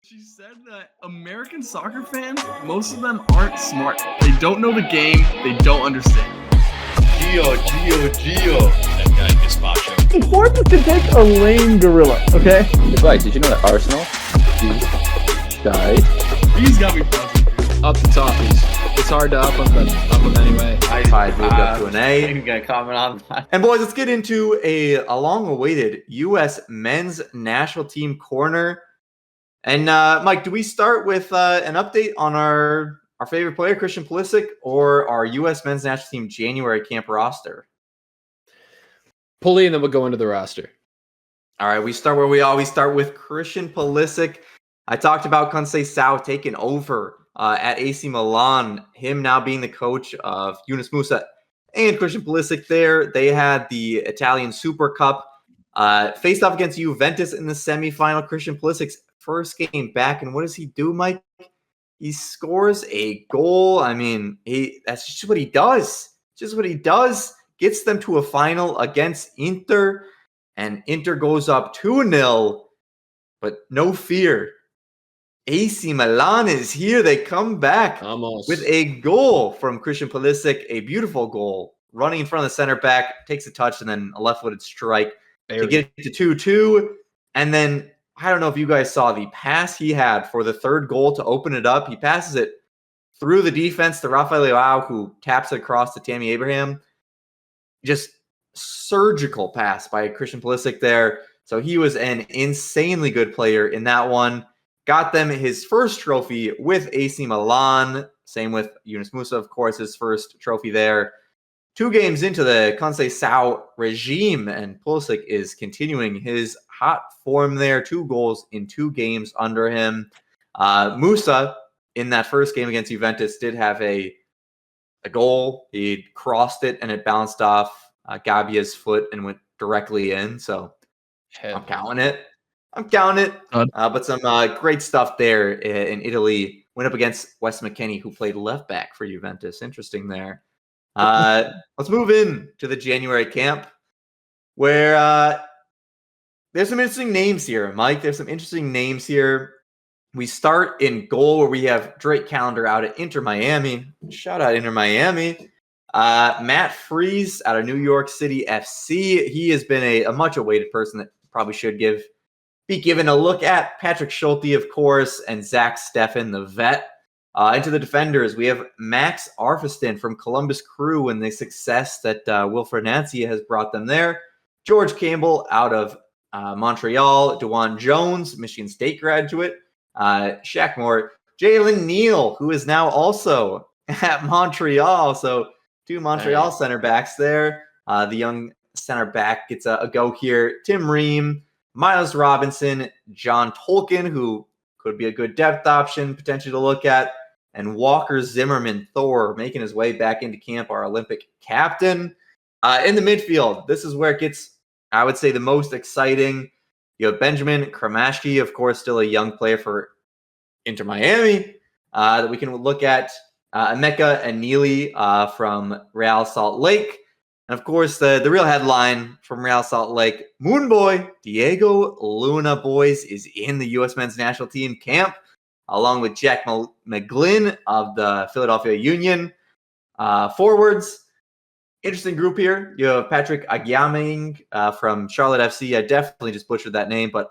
She said that American soccer fans, most of them aren't smart. They don't know the game. They don't understand. Gio. That guy gazpacho. It's important to take a lame gorilla, okay? Advice, did you know that Arsenal died? He's got me buzzing. Up the toppies. It's hard to up them anyway. I moved up to an A. I'm gonna comment on that. And boys, let's get into a long-awaited U.S. men's national team corner. And Mike, do we start with an update on our favorite player, Christian Pulisic, or our U.S. men's national team January camp roster? Pulley, and then we'll go into the roster. All right, we start where we always start with Christian Pulisic. I talked about Conceição taking over at AC Milan, him now being the coach of Yunus Musah and Christian Pulisic there. They had the Italian Super Cup, faced off against Juventus in the semifinal. Christian Pulisic's first game back, and what does he do, Mike? He scores a goal. I mean, that's just what he does. Just what he does. Gets them to a final against Inter, and Inter goes up 2-0, but no fear. AC Milan is here. They come back with a goal from Christian Pulisic, a beautiful goal, running in front of the center back, takes a touch, and then a left-footed strike to get it to 2-2. And then, I don't know if you guys saw the pass he had for the third goal to open it up. He passes it through the defense to Rafael Leao, who taps it across to Tammy Abraham. Just surgical pass by Christian Pulisic there. So he was an insanely good player in that one. Got them his first trophy with AC Milan. Same with Yunus Musah, of course, his first trophy there. 2 games into the Conceição regime, and Pulisic is continuing his hot form there. 2 goals in 2 games under him. Musah, in that first game against Juventus, did have a goal. He crossed it, and it bounced off Gabia's foot and went directly in. So I'm counting it. But some great stuff there in Italy. Went up against Wes McKennie, who played left back for Juventus. Interesting there. Let's move in to the January camp, where there's some interesting names here, Mike. There's some interesting names here. We start in goal, where we have Drake Callender out at Inter Miami. Shout out Inter Miami. Matt Freese out of New York City FC. He has been a much-awaited person that probably should be given a look at. Patrick Schulte, of course, and Zach Steffen, the vet. Into the defenders, we have Max Arfiston from Columbus Crew and the success that Wilfred Nancy has brought them there. George Campbell out of Montreal. DeJuan Jones, Michigan State graduate. Shaq Moore. Jalen Neal, who is now also at Montreal. So 2 Montreal center backs there. The young center back gets a go here. Tim Ream, Miles Robinson, John Tolkien, who could be a good depth option potentially to look at, and Walker Zimmerman Thor making his way back into camp, our Olympic captain. In the midfield, this is where it gets, I would say, the most exciting. You have Benjamin Kramashki, of course, still a young player for Inter Miami, that we can look at. Emeka Anili from Real Salt Lake. And, of course, the real headline from Real Salt Lake, Moon Boy Diego Luna, boys, is in the U.S. men's national team camp, along with Jack McGlynn of the Philadelphia Union. Forwards, interesting group here. You have Patrick Agyaming from Charlotte FC. I definitely just butchered that name, but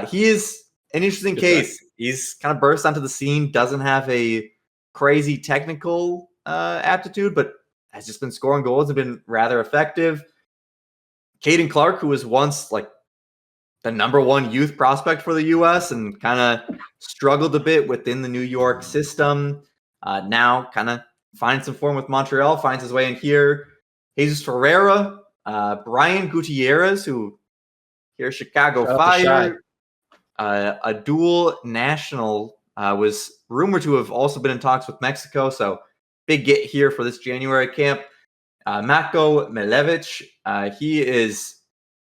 he is an interesting case. He's kind of burst onto the scene, doesn't have a crazy technical aptitude, but has just been scoring goals and been rather effective. Caden Clark, who was once like the number 1 youth prospect for the U.S. and kind of struggled a bit within the New York system, now kind of finds some form with Montreal, finds his way in here. Jesus Ferreira, Brian Gutierrez, who here Chicago Fire, a dual national, was rumored to have also been in talks with Mexico, so big get here for this January camp. Matko Milevich, he is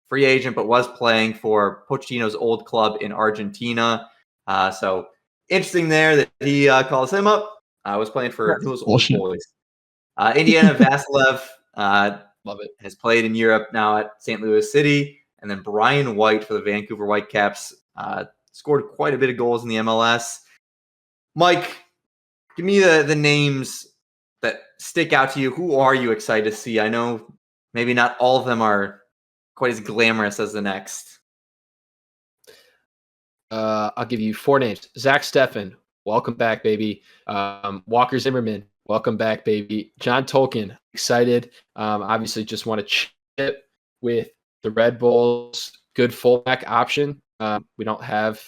free agent, but was playing for Pochettino's old club in Argentina. So interesting there that he calls him up. Was playing for those old boys. Indiana Vasilev, love it, has played in Europe now at St. Louis City. And then Brian White for the Vancouver Whitecaps. scored quite a bit of goals in the MLS. Mike, give me the names that stick out to you. Who are you excited to see? I know maybe not all of them are quite as glamorous as the next. I'll give you 4 names. Zach Steffen, welcome back, baby. Walker Zimmerman, welcome back, baby. John Tolkien, excited. Obviously, just want to chip with the Red Bulls. Good fullback option. We don't have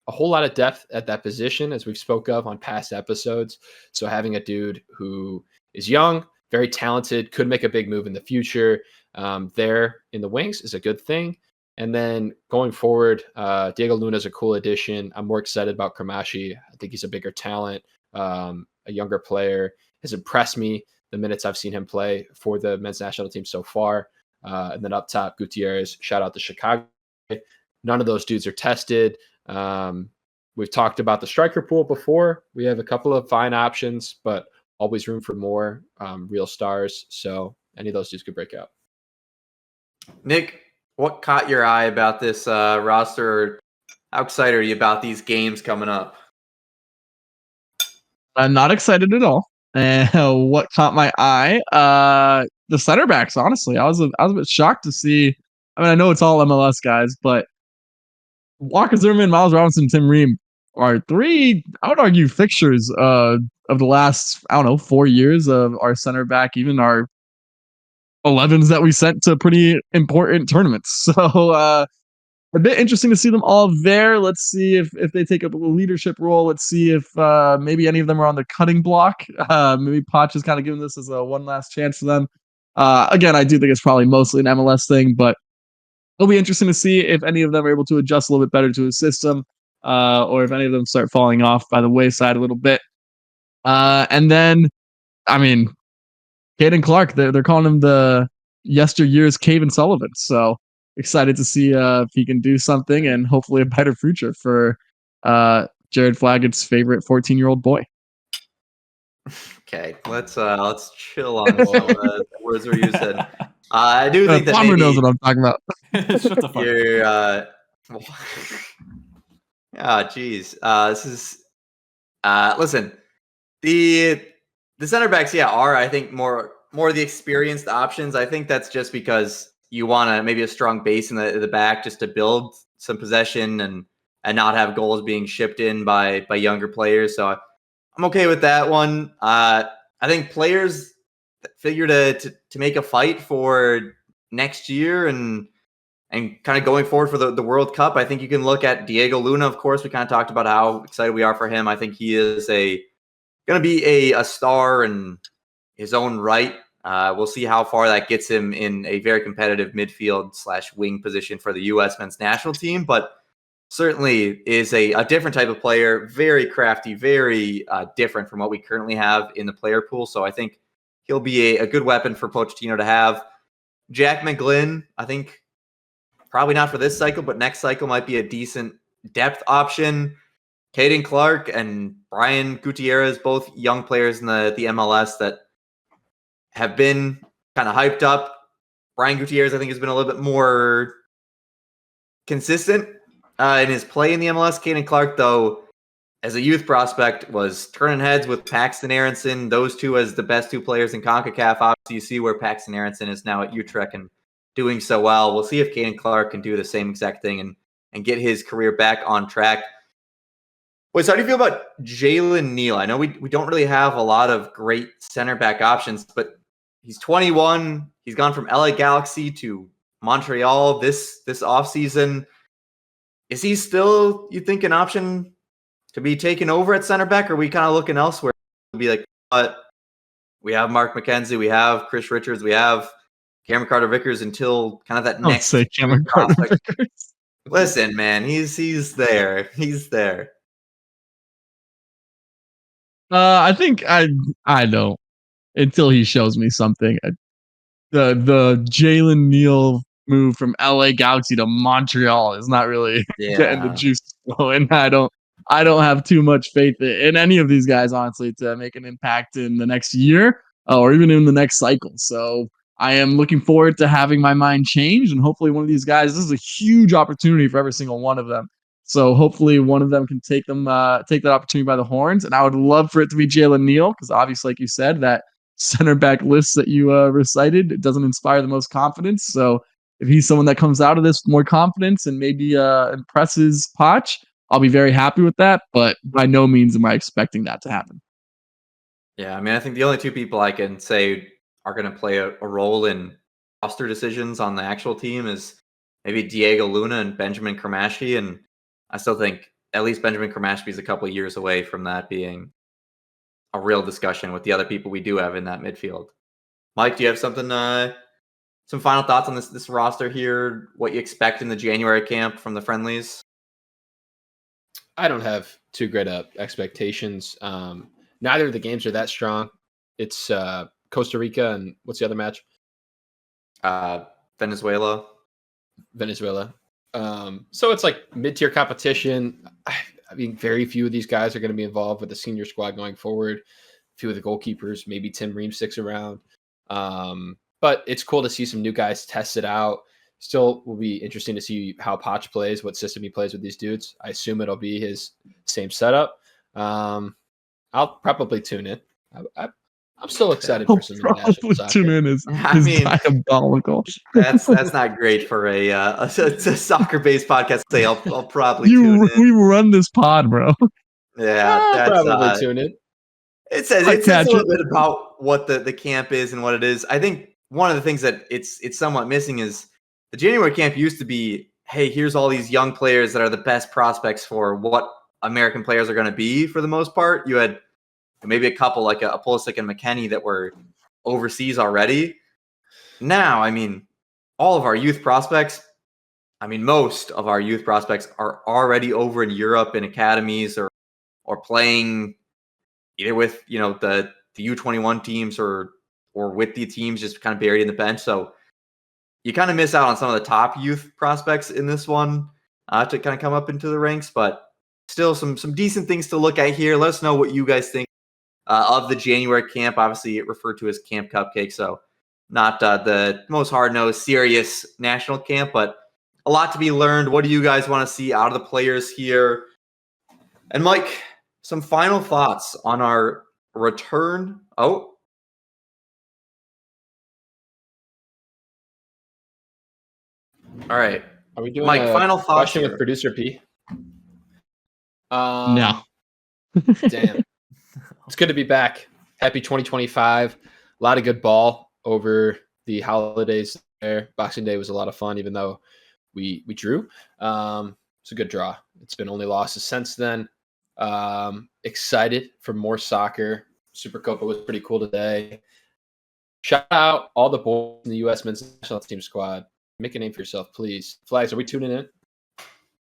a whole lot of depth at that position, as we've spoke of on past episodes. So having a dude who is young, very talented, could make a big move in the future there in the wings is a good thing. And then going forward, Diego Luna is a cool addition. I'm more excited about Kramashi. I think he's a bigger talent, a younger player. Has impressed me the minutes I've seen him play for the men's national team so far. And then up top, Gutierrez, shout out to Chicago. None of those dudes are tested. We've talked about the striker pool before. We have a couple of fine options, but always room for more real stars. So any of those dudes could break out. Nick, what caught your eye about this roster? How excited are you about these games coming up? I'm not excited at all. And what caught my eye? The center backs. Honestly, I was a bit shocked to see. I mean, I know it's all MLS guys, but Walker Zimmerman, Miles Robinson, Tim Ream are 3, I would argue, fixtures of the last, 4 years of our center back, even our 11s that we sent to pretty important tournaments. So a bit interesting to see them all there. Let's see if they take up a leadership role. Let's see if maybe any of them are on the cutting block. Maybe Poch is kind of giving this as a one last chance for them. Again, I do think it's probably mostly an MLS thing, but it'll be interesting to see if any of them are able to adjust a little bit better to a system, or if any of them start falling off by the wayside a little bit. And then, I mean, Caden Clark, they're calling him the yesteryear's Caven Sullivan. So excited to see if he can do something and hopefully a better future for Jared Flaggett's favorite 14-year-old boy. Okay, let's chill on some of the words we used. I do think that Palmer maybe knows what I'm talking about. Shut the fuck up. you're. Geez. This is. Listen, the center backs, are I think more of the experienced options. I think that's just because you want maybe a strong base in the back just to build some possession and not have goals being shipped in by younger players. So I'm okay with that one. I think players that figure to make a fight for next year and kind of going forward for the World Cup. I think you can look at Diego Luna. Of course, we kind of talked about how excited we are for him. I think he is going to be a star in his own right. We'll see how far that gets him in a very competitive midfield/wing position for the U.S. men's national team, but certainly is a different type of player, very crafty, very different from what we currently have in the player pool. So I think he'll be a good weapon for Pochettino to have. Jack McGlynn, I think probably not for this cycle, but next cycle might be a decent depth option. Caden Clark and Brian Gutierrez, both young players in the MLS that have been kind of hyped up. Brian Gutierrez, I think, has been a little bit more consistent in his play in the MLS. Caden Clark, though, as a youth prospect, was turning heads with Paxton Aronson. Those two as the best 2 players in CONCACAF. Obviously, you see where Paxton Aronson is now at Utrecht and doing so well. We'll see if Caden Clark can do the same exact thing and get his career back on track. Wait, so how do you feel about Jalen Neal? I know we don't really have a lot of great center back options, but he's 21. He's gone from LA Galaxy to Montreal this offseason. Is he still, you think, an option to be taken over at center back? Or are we kind of looking elsewhere to be like, but we have Mark McKenzie, we have Chris Richards, we have Cameron Carter-Vickers until kind of that Don't next say Cameron prospect. Carter-Vickers. Listen, man, he's there. He's there. I think I don't until he shows me something. The Jalen Neal move from LA Galaxy to Montreal is not really getting the juice flowing. I don't have too much faith in any of these guys, honestly, to make an impact in the next year or even in the next cycle. So I am looking forward to having my mind changed, and hopefully one of these guys, this is a huge opportunity for every single one of them So hopefully one of them can take that opportunity by the horns. And I would love for it to be Jalen Neal because obviously, like you said, that center back list that you recited, it doesn't inspire the most confidence. So if he's someone that comes out of this with more confidence and maybe impresses Poch, I'll be very happy with that. But by no means am I expecting that to happen. Yeah, I mean, I think the only two people I can say are going to play a role in roster decisions on the actual team is maybe Diego Luna and Benjamin Kramashi. And I still think at least Benjamin Kramashi is a couple of years away from that being a real discussion with the other people we do have in that midfield. Mike, do you have something, some final thoughts on this roster here? What you expect in the January camp from the friendlies? I don't have too great expectations. Neither of the games are that strong. It's Costa Rica and what's the other match? Venezuela. So it's like mid-tier competition. I mean, very few of these guys are going to be involved with the senior squad going forward. A few of the goalkeepers, maybe Tim Ream sticks around. But it's cool to see some new guys test it out. Still will be interesting to see how Poch plays, what system he plays with these dudes. I assume it'll be his same setup. I'll probably tune in. I'm still excited for some international soccer. Tune in is diabolical. That's not great for a soccer-based podcast. Say I'll probably tune in. We run this pod, bro. Yeah, I'll probably tune in. It says a little bit about what the camp is and what it is. I think one of the things that it's somewhat missing is the January camp used to be, hey, here's all these young players that are the best prospects for what American players are going to be for the most part. You had maybe a couple like a Pulisic and McKennie that were overseas already. Now, I mean, all of our youth prospects, most of our youth prospects are already over in Europe in academies or playing either with, the U21 teams or with the teams just kind of buried in the bench. So you kind of miss out on some of the top youth prospects in this one to kind of come up into the ranks, but still some decent things to look at here. Let us know what you guys think of the January camp. Obviously, it referred to as Camp Cupcake, so not the most hard-nosed, serious national camp, but a lot to be learned. What do you guys want to see out of the players here? And Mike, some final thoughts on our return. Oh. All right. Are we doing Mike, a final thoughts question here with producer P? No. Damn. It's good to be back. Happy 2025. A lot of good ball over the holidays there. Boxing Day was a lot of fun, even though we drew. It's a good draw. It's been only losses since then. Excited for more soccer. Supercopa was pretty cool today. Shout out all the boys in the U.S. men's national team squad. Make a name for yourself, please. Flags, are we tuning in?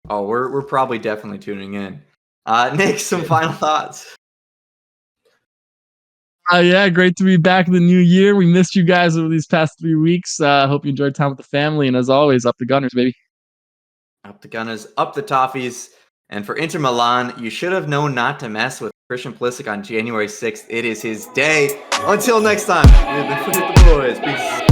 Oh, we're probably definitely tuning in. Nick, some final thoughts. Yeah, great to be back in the new year. We missed you guys over these past 3 weeks. Hope you enjoyed time with the family. And as always, up the Gunners, baby. Up the Gunners, up the Toffees. And for Inter Milan, you should have known not to mess with Christian Pulisic on January 6th. It is his day. Until next time, we've been Footy the Boys. Peace.